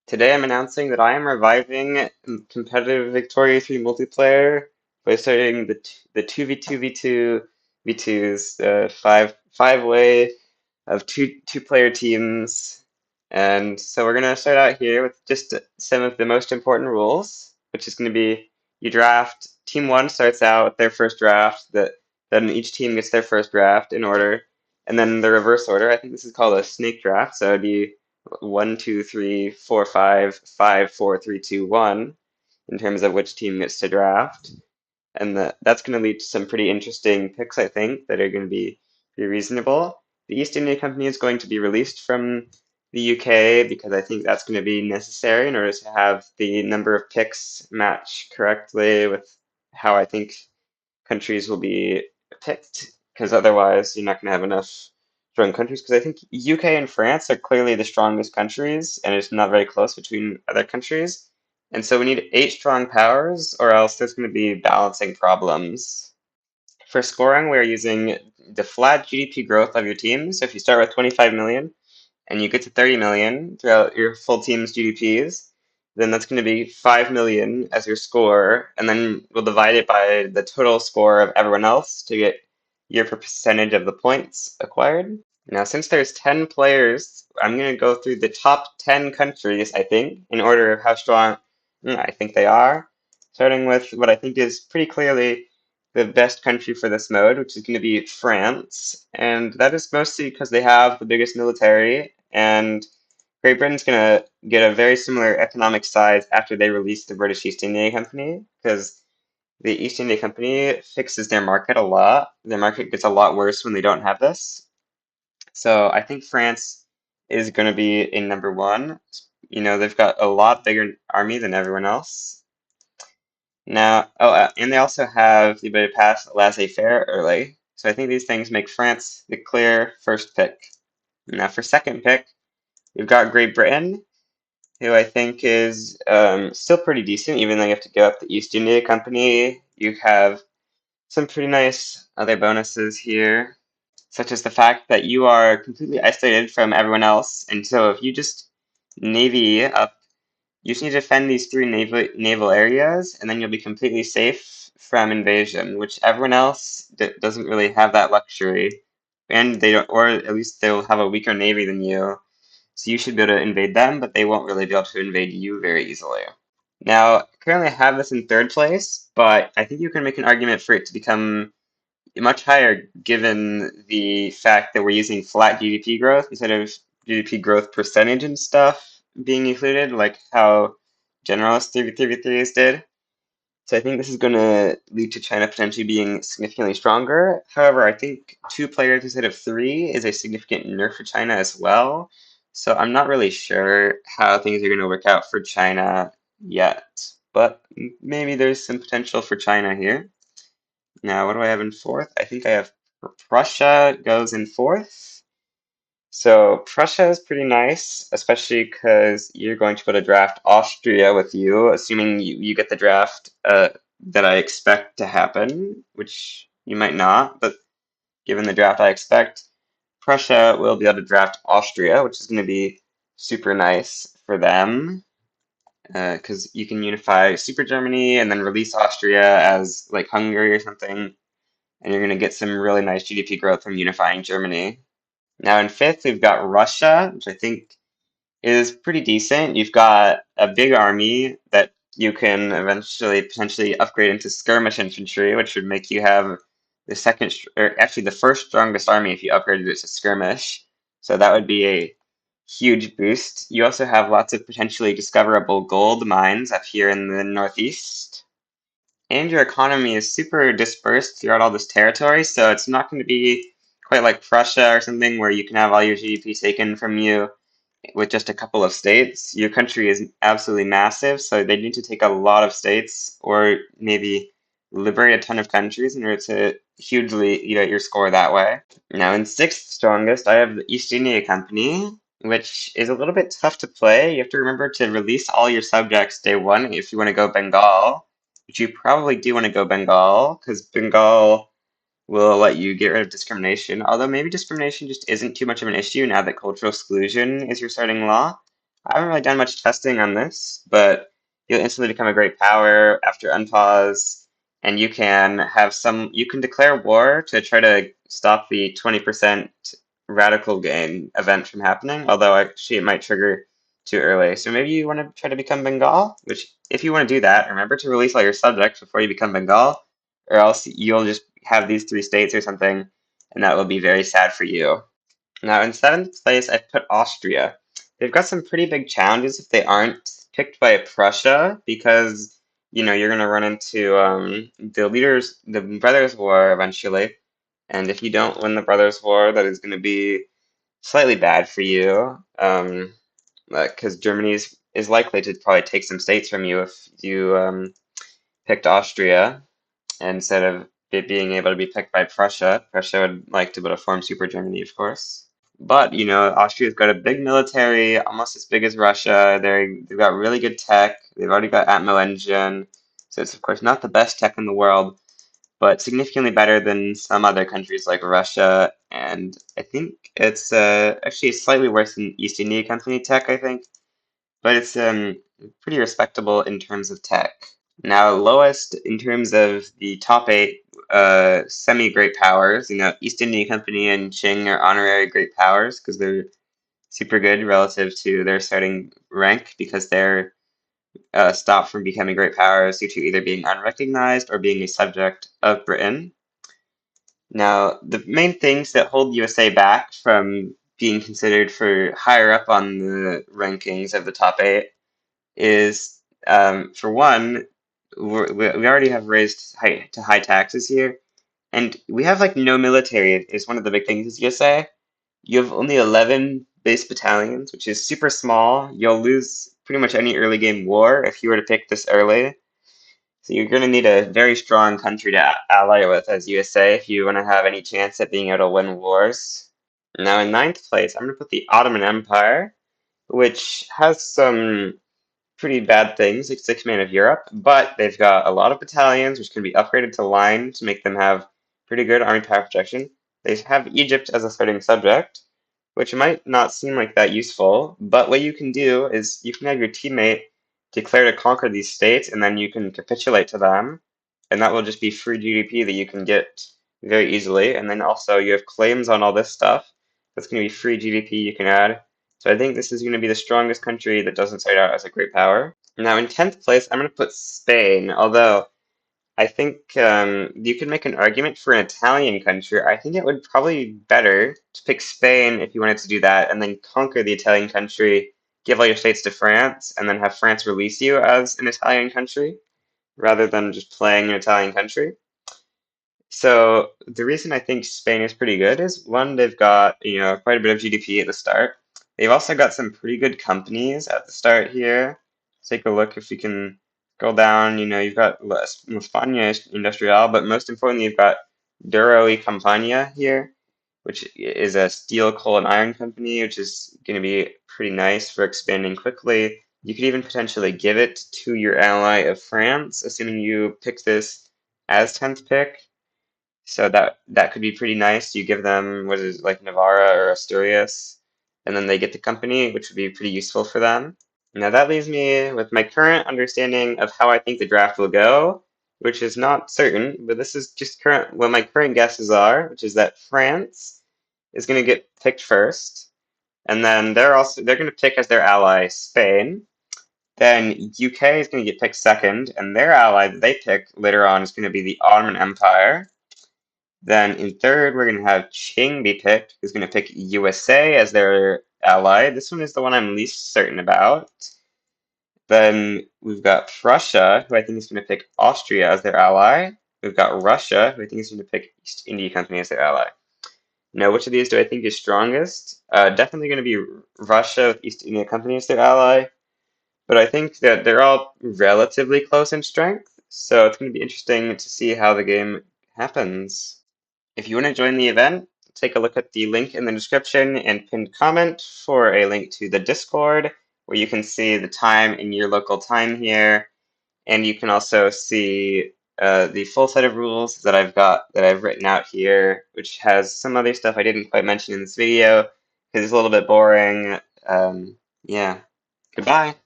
Today I'm announcing that I am reviving competitive Victoria 3 multiplayer by starting the 2v2v2 v2s, five-way of two-player teams. And so we're gonna start out here with just some of the most important rules, which is gonna be you draft. Team one starts out with their first draft, then each team gets their first draft in order, and then the reverse order. I think this is called a snake draft, so it'd be 1, 2, 3, 4, 5, 5, 4, 3, 2, 1 in terms of which team gets to draft. And that's going to lead to some pretty interesting picks, I think, that are going to be pretty reasonable. The East India Company is going to be released from the UK because I think that's going to be necessary in order to have the number of picks match correctly with how I think countries will be picked, because otherwise you're not going to have enough strong countries. Because I think UK and France are clearly the strongest countries, and it's not very close between other countries. And so we need 8 strong powers, or else there's going to be balancing problems. For scoring, we're using the flat GDP growth of your team. So if you start with 25 million and you get to 30 million throughout your full team's GDPs, then that's going to be 5 million as your score, and then we'll divide it by the total score of everyone else to get your percentage of the points acquired. Now, since there's 10 players, I'm going to go through the top 10 countries, I think, in order of how strong I think they are, starting with what I think is pretty clearly the best country for this mode, which is going to be France. And that is mostly because they have the biggest military, and Great Britain's going to get a very similar economic size after they release the British East India Company, because the East India Company fixes their market a lot. Their market gets a lot worse when they don't have this. So I think France is going to be in number one. You know, they've got a lot bigger army than everyone else. Now, and they also have the ability to pass laissez-faire early. So I think these things make France the clear first pick. Now for second pick, we've got Great Britain, who I think is still pretty decent, even though you have to give up the East India Company. You have some pretty nice other bonuses here, such as the fact that you are completely isolated from everyone else. And so if you just navy up, you just need to defend these 3 naval areas, and then you'll be completely safe from invasion, which everyone else doesn't really have that luxury. And they don't, or at least they'll have a weaker navy than you. So you should be able to invade them, but they won't really be able to invade you very easily. Now, currently I have this in third place, but I think you can make an argument for it to become much higher given the fact that we're using flat GDP growth instead of GDP growth percentage and stuff being included, like how generalist 3v3s did. So I think this is going to lead to China potentially being significantly stronger. However, I think 2 players instead of 3 is a significant nerf for China as well. So I'm not really sure how things are going to work out for China yet, but maybe there's some potential for China here. Now, what do I have in fourth? I think I have Prussia goes in fourth. So Prussia is pretty nice, especially because you're going to be able to draft Austria with you, assuming you get the draft that I expect to happen, which you might not, but given the draft I expect, Prussia will be able to draft Austria, which is going to be super nice for them, because you can unify Super Germany and then release Austria as like Hungary or something, and you're going to get some really nice GDP growth from unifying Germany. Now in fifth, we've got Russia, which I think is pretty decent. You've got a big army that you can eventually potentially upgrade into skirmish infantry, which would make you have the second, or actually the first strongest army if you upgraded it to skirmish. So that would be a huge boost. You also have lots of potentially discoverable gold mines up here in the northeast. And your economy is super dispersed throughout all this territory, so it's not going to be quite like Prussia or something where you can have all your GDP taken from you with just a couple of states. Your country is absolutely massive, so they need to take a lot of states or maybe liberate a ton of countries in order to hugely eat out your score that way. Now, in sixth strongest, I have the East India Company, which is a little bit tough to play. You have to remember to release all your subjects day one if you want to go Bengal, which you probably do want to go Bengal, because Bengal will let you get rid of discrimination, although maybe discrimination just isn't too much of an issue now that cultural exclusion is your starting law. I haven't really done much testing on this, but you'll instantly become a great power after unpause, and you can declare war to try to stop the 20% radical gain event from happening, although actually it might trigger too early. So maybe you want to try to become Bengal, which if you want to do that, remember to release all your subjects before you become Bengal, or else you'll just have these three states or something, and that will be very sad for you. Now, in seventh place, I put Austria. They've got some pretty big challenges if they aren't picked by Prussia, because you're going to run into the Brothers' War eventually, and if you don't win the Brothers' War, that is going to be slightly bad for you, because Germany is likely to probably take some states from you if you picked Austria instead of it being able to be picked by Prussia. Prussia would like to be able to form Super Germany, of course. But Austria's got a big military, almost as big as Russia. They've got really good tech. They've already got Atmo engine, so it's of course not the best tech in the world, but significantly better than some other countries like Russia. And I think it's actually slightly worse than East India Company tech, I think, but it's pretty respectable in terms of tech. Now, lowest in terms of the top eight semi-great powers, East India Company and Qing are honorary great powers because they're super good relative to their starting rank because they're stopped from becoming great powers due to either being unrecognized or being a subject of Britain. Now, the main things that hold USA back from being considered for higher up on the rankings of the top eight is, for one, we already have raised high taxes here, and we have like no military. Is one of the big things as USA. You have only 11 base battalions, which is super small. You'll lose pretty much any early game war if you were to pick this early. So you're going to need a very strong country to ally with as USA if you want to have any chance at being able to win wars. Now in ninth place, I'm going to put the Ottoman Empire, which has some pretty bad things. It's the command of Europe, but they've got a lot of battalions which can be upgraded to line to make them have pretty good army power protection. They have Egypt as a starting subject, which might not seem like that useful, but what you can do is you can have your teammate declare to conquer these states, and then you can capitulate to them, and that will just be free GDP that you can get very easily. And then also you have claims on all this stuff. That's going to be free GDP you can add. So I think this is going to be the strongest country that doesn't start out as a great power. Now in 10th place, I'm going to put Spain, although I think you could make an argument for an Italian country. I think it would probably be better to pick Spain if you wanted to do that, and then conquer the Italian country, give all your states to France, and then have France release you as an Italian country, rather than just playing an Italian country. So the reason I think Spain is pretty good is one, they've got, quite a bit of GDP at the start. They've also got some pretty good companies at the start here. Take a look if you can scroll down, you've got La España Industrial, but most importantly, you've got Duro y Campania here, which is a steel, coal, and iron company, which is going to be pretty nice for expanding quickly. You could even potentially give it to your ally of France, assuming you pick this as 10th pick. So that could be pretty nice. You give them what is it, like Navarra or Asturias, and then they get the company, which would be pretty useful for them. Now that leaves me with my current understanding of how I think the draft will go, which is not certain, but this is just what my current guesses are, which is that France is going to get picked first, and then they're going to pick as their ally Spain. Then UK is going to get picked second, and their ally that they pick later on is going to be the Ottoman Empire. Then in third, we're going to have Qing be picked, who's going to pick USA as their ally. This one is the one I'm least certain about. Then we've got Prussia, who I think is going to pick Austria as their ally. We've got Russia, who I think is going to pick East India Company as their ally. Now, which of these do I think is strongest? Definitely going to be Russia with East India Company as their ally. But I think that they're all relatively close in strength, so it's going to be interesting to see how the game happens. If you want to join the event, take a look at the link in the description and pinned comment for a link to the Discord, where you can see the time in your local time here, and you can also see the full set of rules that I've written out here, which has some other stuff I didn't quite mention in this video because it's a little bit boring. Yeah. Goodbye.